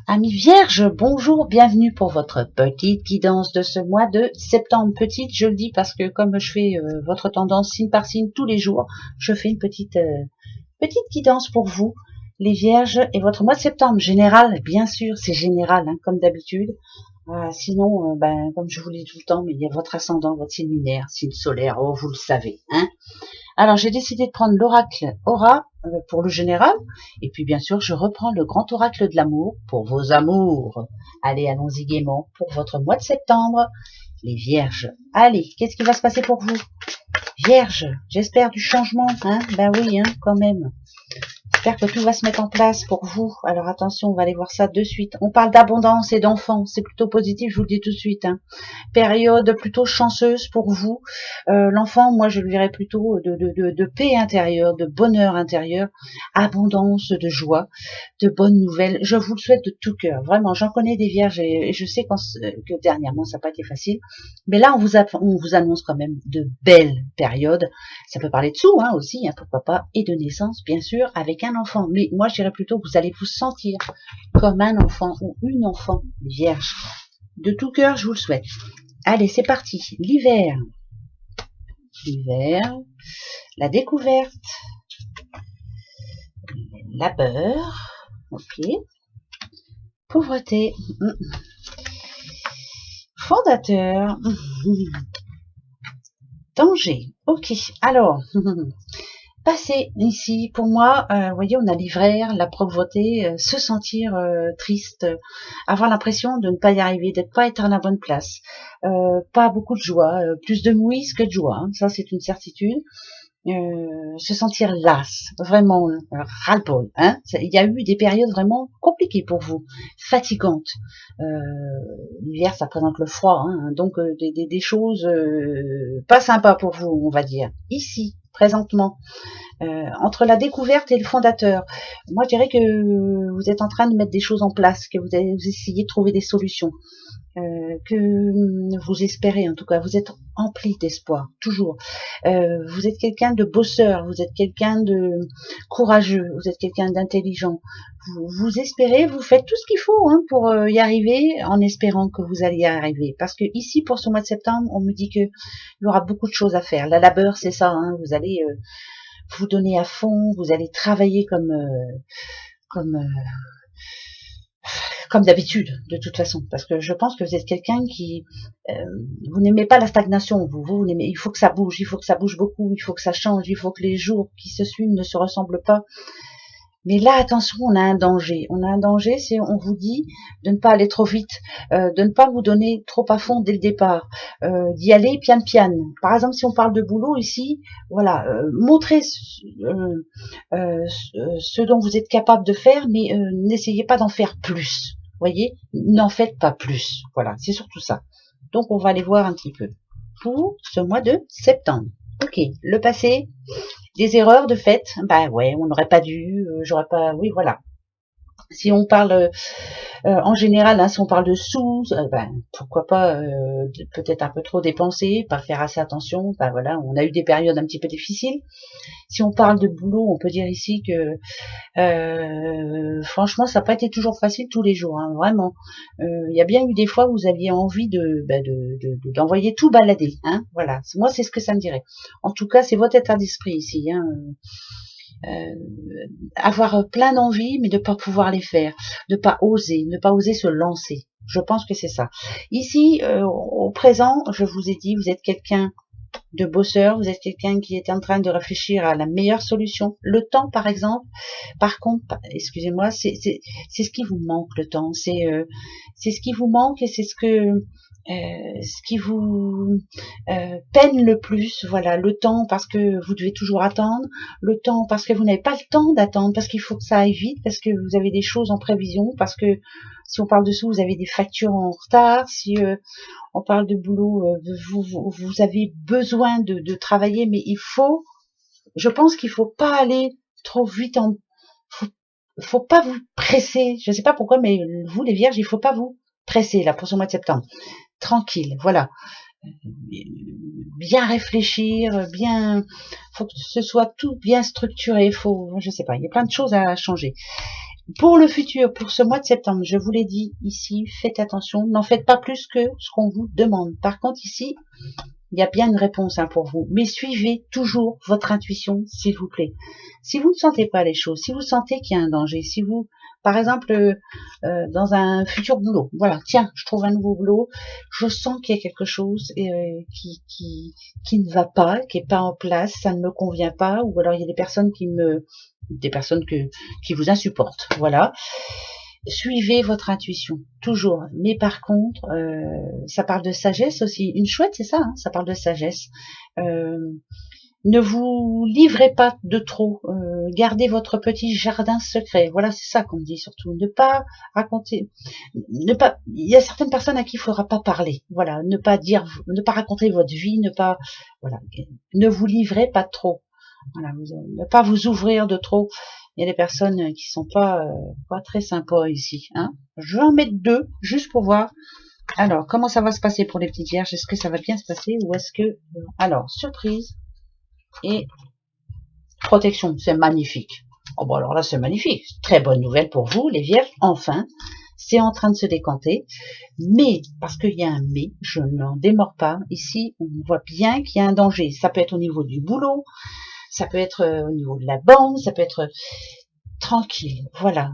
Amis vierges, bonjour, bienvenue pour votre petite guidance de ce mois de septembre. Petite, je le dis parce que comme je fais votre tendance signe par signe tous les jours, je fais une petite guidance pour vous, les vierges, et votre mois de septembre. Général, bien sûr, c'est général, hein, comme d'habitude. Sinon, comme je vous le dis tout le temps, mais il y a votre ascendant, votre signe lunaire, signe solaire, oh, vous le savez, hein. Alors, j'ai décidé de prendre l'oracle Aura pour le général. Et puis, bien sûr, je reprends le grand oracle de l'amour pour vos amours. Allez, allons-y gaiement pour votre mois de septembre. Les vierges. Allez, qu'est-ce qui va se passer pour vous? Vierges, j'espère du changement, hein? Ben oui, hein, quand même. J'espère que tout va se mettre en place pour vous. Alors attention, on va aller voir ça de suite. On parle d'abondance et d'enfants. C'est plutôt positif, je vous le dis tout de suite, hein. Période plutôt chanceuse pour vous. L'enfant, moi, je le verrais plutôt de paix intérieure, de bonheur intérieur, abondance de joie, de bonnes nouvelles. Je vous le souhaite de tout cœur. Vraiment, j'en connais des vierges et je sais que dernièrement, ça n'a pas été facile. Mais là, on vous annonce quand même de belles périodes. Ça peut parler de sous, hein, aussi, hein, pourquoi pas, et de naissance, bien sûr, avec un enfant. Mais moi, je dirais plutôt que vous allez vous sentir comme un enfant ou une enfant vierge. De tout cœur, je vous le souhaite. Allez, c'est parti. L'hiver. L'hiver. La découverte. Labeur. Ok. Pauvreté. Fondateur. Danger. Ok. Alors, passer ici, pour moi, vous voyez, on a l'hiver, la pauvreté, se sentir triste, avoir l'impression de ne pas y arriver, d'être pas être à la bonne place, pas beaucoup de joie, plus de mouise que de joie, hein, ça c'est une certitude. Se sentir las, vraiment ras-le-bol, hein. Il y a eu des périodes vraiment compliquées pour vous, fatigantes. L'hiver, ça présente le froid, hein, donc des choses pas sympas pour vous, on va dire. Ici, présentement, entre la découverte et le fondateur, moi je dirais que vous êtes en train de mettre des choses en place, que vous essayez de trouver des solutions, que vous espérez en tout cas, vous êtes empli d'espoir, toujours. Vous êtes quelqu'un de bosseur, vous êtes quelqu'un de courageux, vous êtes quelqu'un d'intelligent. Vous espérez, vous faites tout ce qu'il faut, hein, pour y arriver, en espérant que vous allez y arriver. Parce que ici, pour ce mois de septembre, on me dit que il y aura beaucoup de choses à faire. La labeur, c'est ça, hein, vous allez vous donner à fond, vous allez travailler comme d'habitude, de toute façon, parce que je pense que vous êtes quelqu'un qui, vous n'aimez pas la stagnation, vous n'aimez, il faut que ça bouge beaucoup, il faut que ça change, il faut que les jours qui se suivent ne se ressemblent pas. Mais là, attention, on a un danger, c'est on vous dit de ne pas aller trop vite, de ne pas vous donner trop à fond dès le départ, d'y aller pian pian. Par exemple, si on parle de boulot ici, voilà, montrez ce dont vous êtes capable de faire, mais n'essayez pas d'en faire plus. Voyez, n'en faites pas plus. Voilà, c'est surtout ça. Donc, on va aller voir un petit peu pour ce mois de septembre. Ok, le passé, des erreurs de fait, bah ouais, on n'aurait pas dû, j'aurais pas, oui, voilà. Si on parle en général, hein, si on parle de sous, pourquoi pas peut-être un peu trop dépenser, pas faire assez attention, voilà, on a eu des périodes un petit peu difficiles. Si on parle de boulot, on peut dire ici que franchement, ça n'a pas été toujours facile tous les jours, hein, vraiment. Il y a bien eu des fois où vous aviez envie d'envoyer tout balader, hein, voilà. Moi, c'est ce que ça me dirait. En tout cas, c'est votre état d'esprit ici, hein. Avoir plein d'envies, mais de pas pouvoir les faire, ne pas oser se lancer. Je pense que c'est ça. Ici, au présent, je vous ai dit, vous êtes quelqu'un de bosseur, vous êtes quelqu'un qui est en train de réfléchir à la meilleure solution. Le temps, par exemple, par contre, excusez-moi, c'est ce qui vous manque, le temps. C'est ce qui vous manque et c'est ce qui vous peine le plus, voilà, le temps parce que vous devez toujours attendre, le temps parce que vous n'avez pas le temps d'attendre, parce qu'il faut que ça aille vite, parce que vous avez des choses en prévision, parce que si on parle de sous, vous avez des factures en retard, si on parle de boulot, vous avez besoin de travailler, mais je pense qu'il faut pas aller trop vite, faut pas vous presser, je sais pas pourquoi, mais vous les vierges, il faut pas vous presser là pour ce mois de septembre. Tranquille, voilà. Bien réfléchir, faut que ce soit tout bien structuré, je sais pas, il y a plein de choses à changer. Pour le futur, pour ce mois de septembre, je vous l'ai dit ici, faites attention, n'en faites pas plus que ce qu'on vous demande. Par contre, ici, il y a bien une réponse pour vous, mais suivez toujours votre intuition, s'il vous plaît. Si vous ne sentez pas les choses, si vous sentez qu'il y a un danger, si vous, par exemple, dans un futur boulot, voilà, tiens, je trouve un nouveau boulot, je sens qu'il y a quelque chose qui ne va pas, qui est pas en place, ça ne me convient pas, ou alors il y a des personnes qui vous insupportent, voilà. Suivez votre intuition, toujours. Mais par contre, ça parle de sagesse aussi. Une chouette, c'est ça, hein, ça parle de sagesse. Ne vous livrez pas de trop. Gardez votre petit jardin secret. Voilà, c'est ça qu'on dit surtout. Ne pas raconter. Ne pas. Il y a certaines personnes à qui il faudra pas parler. Voilà, ne pas dire, ne pas raconter votre vie, ne pas. Voilà, ne vous livrez pas trop. Voilà, ne pas vous ouvrir de trop. Il y a des personnes qui sont pas très sympas ici. Hein. Je vais en mettre 2 juste pour voir. Alors, comment ça va se passer pour les petites vierges? Est-ce que ça va bien se passer ou est-ce que... Alors, surprise et protection. C'est magnifique. Oh bon, alors là, c'est magnifique. Très bonne nouvelle pour vous, les vierges. Enfin, c'est en train de se décanter. Mais, parce qu'il y a un mais, je n'en démords pas. Ici, on voit bien qu'il y a un danger. Ça peut être au niveau du boulot. Ça peut être au niveau de la banque, ça peut être tranquille, voilà.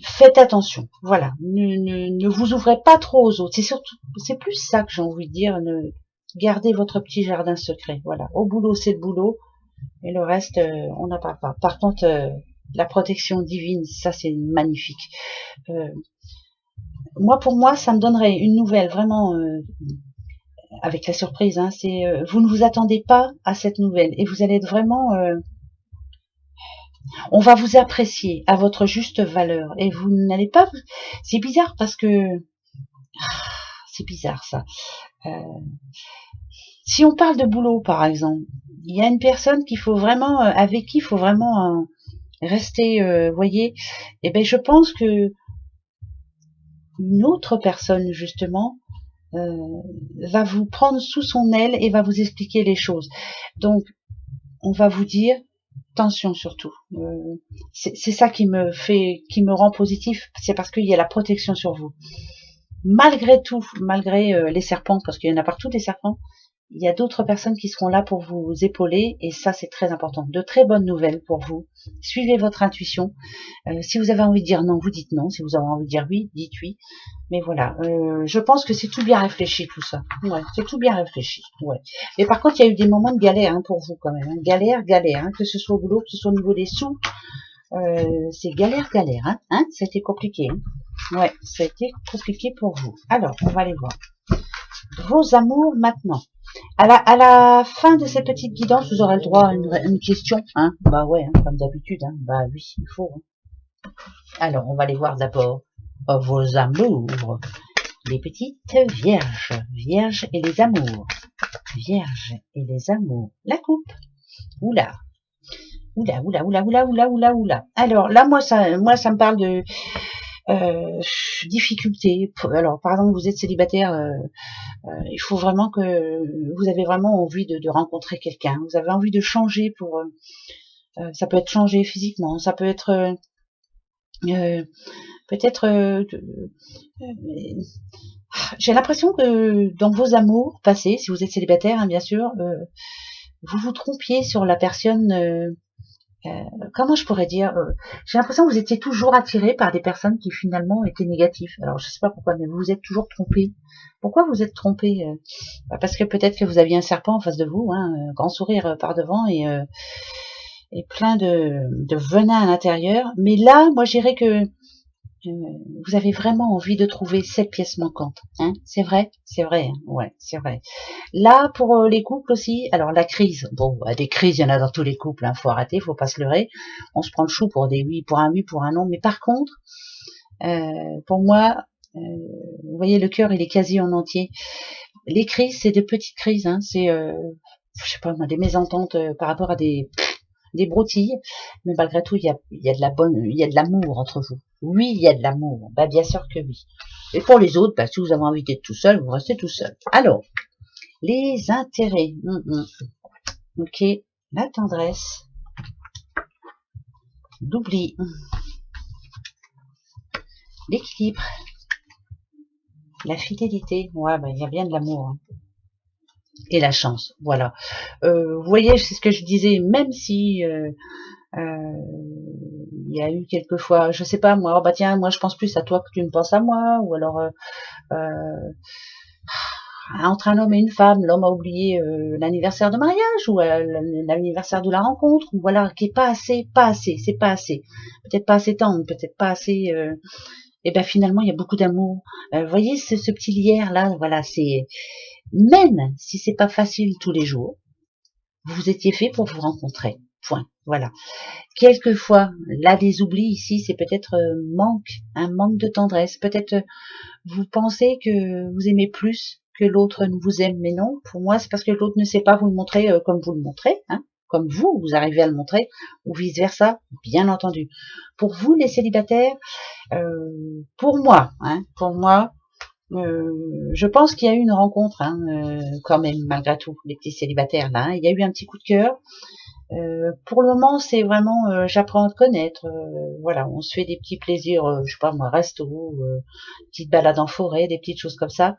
Faites attention, voilà. Ne vous ouvrez pas trop aux autres. C'est plus ça que j'ai envie de dire. Gardez votre petit jardin secret, voilà. Au boulot, c'est le boulot, et le reste, on n'a pas. Par contre, la protection divine, ça c'est magnifique. Pour moi, ça me donnerait une nouvelle vraiment. Avec la surprise, hein, c'est vous ne vous attendez pas à cette nouvelle et vous allez être vraiment, on va vous apprécier à votre juste valeur et vous n'allez pas, c'est bizarre parce que c'est bizarre ça. Si on parle de boulot par exemple, il y a une personne qu'il faut vraiment, avec qui il faut vraiment rester, voyez, et ben je pense que une autre personne justement va vous prendre sous son aile et va vous expliquer les choses. Donc, on va vous dire, attention surtout. C'est ça qui me rend positif, c'est parce qu'il y a la protection sur vous. Malgré tout, malgré les serpents, parce qu'il y en a partout des serpents, il y a d'autres personnes qui seront là pour vous épauler, et ça c'est très important. De très bonnes nouvelles pour vous. Suivez votre intuition. Si vous avez envie de dire non, vous dites non. Si vous avez envie de dire oui, dites oui. Mais voilà, je pense que c'est tout bien réfléchi tout ça. Ouais, c'est tout bien réfléchi. Ouais. Mais par contre, il y a eu des moments de galère hein, pour vous quand même. Hein. Galère, hein, que ce soit au boulot, que ce soit au niveau des sous. C'est galère. Hein, ça a été compliqué. Hein. Ouais, ça a été compliqué pour vous. Alors, on va aller voir. Vos amours maintenant. À la fin de cette petite guidance, vous aurez le droit à une question. Hein. Bah ouais, hein, comme d'habitude. Hein. Bah oui, il faut. Hein. Alors, on va aller voir d'abord vos amours. Les petites vierges et les amours. Vierges et les amours. La coupe. Oula. Alors là, moi, ça me parle de difficulté. Alors, par exemple, vous êtes célibataire, il faut vraiment que vous avez vraiment envie de rencontrer quelqu'un. Vous avez envie de changer pour. Ça peut être changer physiquement, ça peut être peut-être. J'ai l'impression que dans vos amours passés, si vous êtes célibataire, hein, bien sûr, vous vous trompiez sur la personne. Comment je pourrais dire j'ai l'impression que vous étiez toujours attiré par des personnes qui finalement étaient négatives. Alors je sais pas pourquoi, mais vous vous êtes toujours trompé. Pourquoi vous êtes trompé Parce que peut-être que vous aviez un serpent en face de vous, hein, grand sourire par devant et plein de venin à l'intérieur. Mais là, moi, je dirais que vous avez vraiment envie de trouver cette pièce manquante. Hein, c'est vrai, hein, ouais, c'est vrai. Là, pour les couples aussi, alors la crise, bon, des crises, il y en a dans tous les couples, hein, faut arrêter, faut pas se leurrer. On se prend le chou pour des oui, pour un oui, pour un non. Mais par contre, pour moi, vous voyez, le cœur, il est quasi en entier. Les crises, c'est de petites crises, hein, c'est, je sais pas, des mésententes par rapport à des broutilles, mais malgré tout, il y a de l'amour entre vous. Oui, il y a de l'amour. Bah, bien sûr que oui. Et pour les autres, bah, si vous avez envie d'être tout seul, vous restez tout seul. Alors, les intérêts. Ok, la tendresse. l'oubli, l'équilibre, la fidélité. Ouais, ben, il y a bien de l'amour. Hein. Et la chance, voilà. Vous voyez, c'est ce que je disais, même si il y a eu quelquefois, je sais pas moi, oh bah tiens, moi je pense plus à toi que tu me penses à moi, ou alors entre un homme et une femme, l'homme a oublié l'anniversaire de mariage ou l'anniversaire de la rencontre, ou voilà, qui est pas assez, c'est pas assez, peut-être pas assez tendre, peut-être pas assez. Et ben finalement il y a beaucoup d'amour. Vous voyez ce petit lierre là, voilà, c'est même si c'est pas facile tous les jours, vous étiez fait pour vous rencontrer. Point. Voilà. Quelquefois, là, des oublis ici, c'est peut-être un manque de tendresse. Peut-être vous pensez que vous aimez plus que l'autre ne vous aime, mais non. Pour moi, c'est parce que l'autre ne sait pas vous le montrer comme vous le montrez, hein, comme vous arrivez à le montrer, ou vice versa, bien entendu. Pour vous, les célibataires, pour moi, je pense qu'il y a eu une rencontre, hein, quand même, malgré tout, les petits célibataires là. Hein. Il y a eu un petit coup de cœur. Pour le moment, c'est vraiment, j'apprends à te connaître. Voilà, on se fait des petits plaisirs, je sais pas moi, resto, petites balades en forêt, des petites choses comme ça.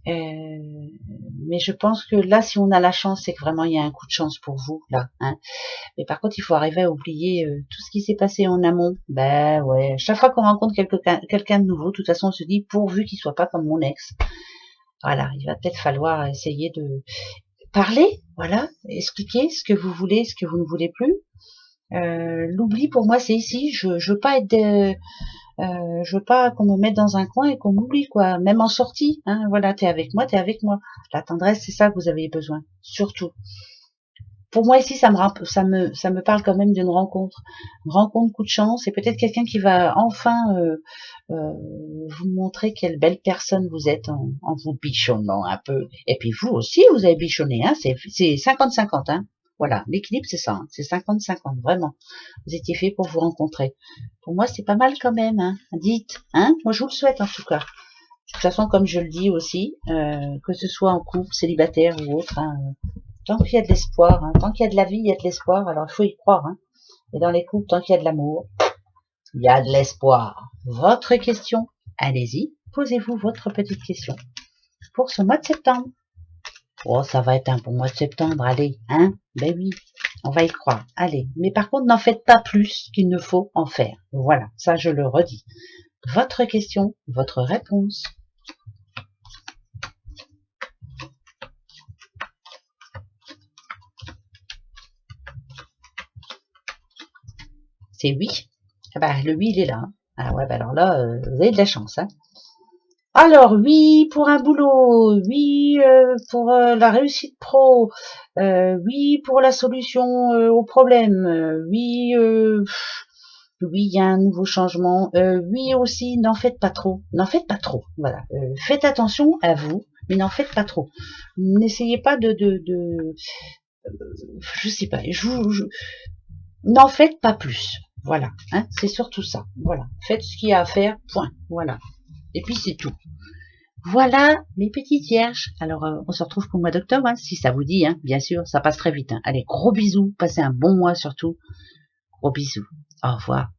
Mais je pense que là, si on a la chance, c'est que vraiment il y a un coup de chance pour vous là. Hein. Mais par contre, il faut arriver à oublier tout ce qui s'est passé en amont. Ben ouais, chaque fois qu'on rencontre quelqu'un de nouveau, de toute façon, on se dit pourvu qu'il soit pas comme mon ex. Voilà, il va peut-être falloir essayer de parler, voilà, expliquer ce que vous voulez, ce que vous ne voulez plus. L'oubli pour moi c'est ici, je veux pas être je veux pas qu'on me mette dans un coin et qu'on m'oublie quoi, même en sortie, hein, voilà, t'es avec moi, t'es avec moi. La tendresse, c'est ça que vous avez besoin, surtout. Pour moi ici, ça me parle quand même d'une rencontre, coup de chance, et peut-être quelqu'un qui va enfin vous montrer quelle belle personne vous êtes en vous bichonnant un peu. Et puis vous aussi, vous avez bichonné, hein, c'est 50-50, hein. Voilà, l'équilibre c'est ça, hein, c'est 50-50, vraiment. Vous étiez fait pour vous rencontrer. Pour moi, c'est pas mal quand même, hein. Dites, hein. Moi, je vous le souhaite en tout cas. De toute façon, comme je le dis aussi, que ce soit en couple, célibataire ou autre, hein, tant qu'il y a de l'espoir, hein, tant qu'il y a de la vie, il y a de l'espoir. Alors il faut y croire. Hein. Et dans les couples, tant qu'il y a de l'amour, il y a de l'espoir. Votre question, allez-y, posez-vous votre petite question pour ce mois de septembre. Oh, ça va être un bon mois de septembre, allez, hein? Ben oui, on va y croire. Allez, mais par contre, n'en faites pas plus qu'il ne faut en faire. Voilà, ça je le redis. Votre question, votre réponse. C'est oui. Ah bah, le oui, il est là. Ah ouais, bah alors là, vous avez de la chance, hein. Alors, oui pour un boulot, oui pour la réussite pro, oui pour la solution au problème, oui, oui, il y a un nouveau changement, oui aussi, n'en faites pas trop, voilà. Faites attention à vous, mais n'en faites pas trop. N'essayez pas je sais pas, n'en faites pas plus. Voilà, hein, c'est surtout ça. Voilà, faites ce qu'il y a à faire, point. Voilà. Et puis c'est tout. Voilà mes petites vierges. Alors on se retrouve pour le mois d'octobre, hein, si ça vous dit, hein, bien sûr, ça passe très vite. Hein. Allez, gros bisous, passez un bon mois surtout. Gros bisous. Au revoir.